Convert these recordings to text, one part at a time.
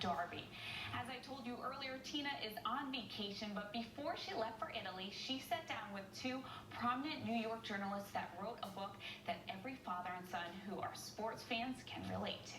Derby. As I told you earlier, Tina is on vacation, but before she left for Italy, she sat down with two prominent New York journalists that wrote a book that every father and son who are sports fans can relate to.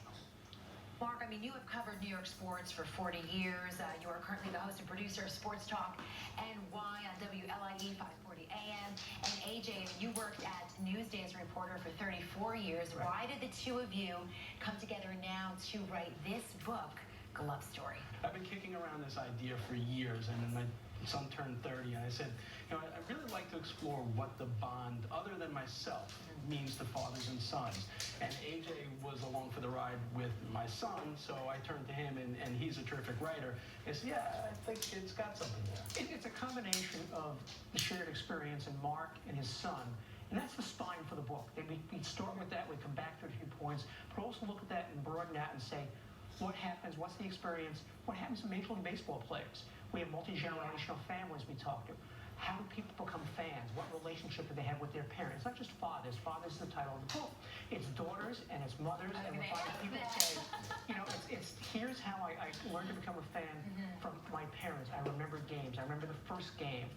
Mark, I mean, you have covered New York sports for 40 years. You are currently the host and producer of Sports Talk NY on WLIE 540 AM. And AJ, you worked at Newsday as a reporter for 34 years. Right. Why did the two of you come together now to write this book, Glove Story? I've been kicking around this idea for years, and then my son turned 30, and I said, you know, I'd really like to explore what the bond, other than myself, means to fathers and sons. And AJ was along for the ride with my son, so I turned to him, and he's a terrific writer. I said, yeah, I think it's got something there. It's a combination of the shared experience in Mark and his son, and that's the spine for the book. We start with that, we come back to a few points, but also look at that and broaden out and say, what happens, what's the experience, what happens to Major League Baseball players? We have multi-generational families we talk to. How do people become fans? What relationship do they have with their parents? It's not just fathers. Fathers is the title of the book. It's daughters and it's mothers and the fathers. People say, you know, it's here's how I learned to become a fan from my parents. I remember games. I remember the first game.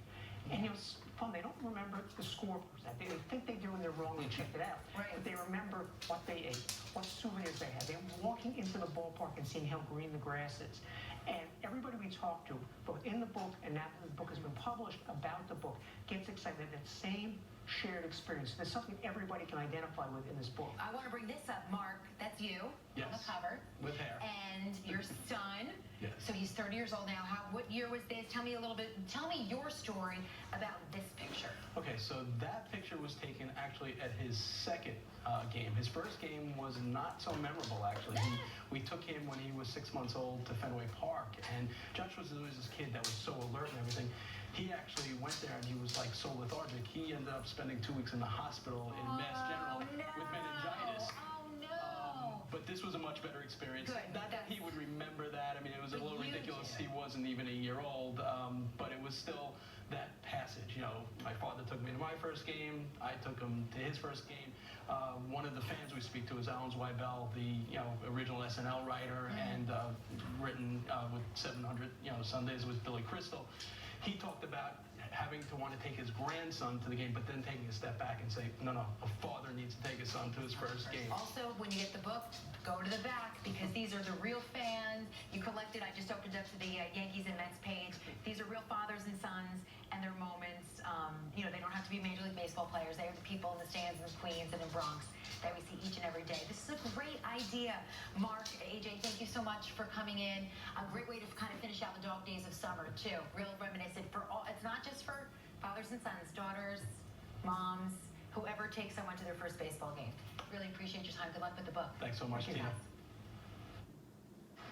And it was fun. They don't remember the score. They think they're doing it wrong. They checked it out. Right. But they remember what they ate, what souvenirs they had. They were walking into the ballpark and seeing how green the grass is. And everybody we talked to, both in the book and now that the book has been published about the book, gets excited. That same shared experience. There's something everybody can identify with in this book. I want to bring this up, Mark. That's you Yes. on the cover. With hair. And your son. Yes. So he's 30 years old now. What year was this? Tell me a little bit. Tell me your story about this picture. Okay, so that picture was taken actually at his second game. His first game was not so memorable, actually. We took him when he was 6 months old to Fenway Park, and Josh was always this kid that was so alert and everything. He actually went there and he was like so lethargic. He ended up spending 2 weeks in the hospital in Mass General with meningitis. Oh, no. But this was a much better experience. Good. Not that he would remember that. I mean, it was a But little you ridiculous. did. He wasn't even a year old, but it was still that passage. You know, my father took me to my first game. I took him to his first game. One of the fans we speak to is Alan Zweibel, the original SNL writer, and written with 700 Sundays with Billy Crystal. He talked about having to want to take his grandson to the game, but then taking a step back and say, no, a father needs to take his son to his first game. Also, when you get the book, go to the back, because these are the real fans. You collected, I just opened up to the Yankees and Mets page. These are real fathers and sons and their moments. They don't have to be Major League Baseball players. They are the people in the stands in Queens and in Bronx that we see each and every day. This is a great idea. Mark, AJ, thank you so much for coming in. A great way to kind of finish out the dog days of summer, too. Real reminiscent for all. It's not just for fathers and sons, daughters, moms, whoever takes someone to their first baseball game. Really appreciate your time. Good luck with the book. Thanks so much, Tina.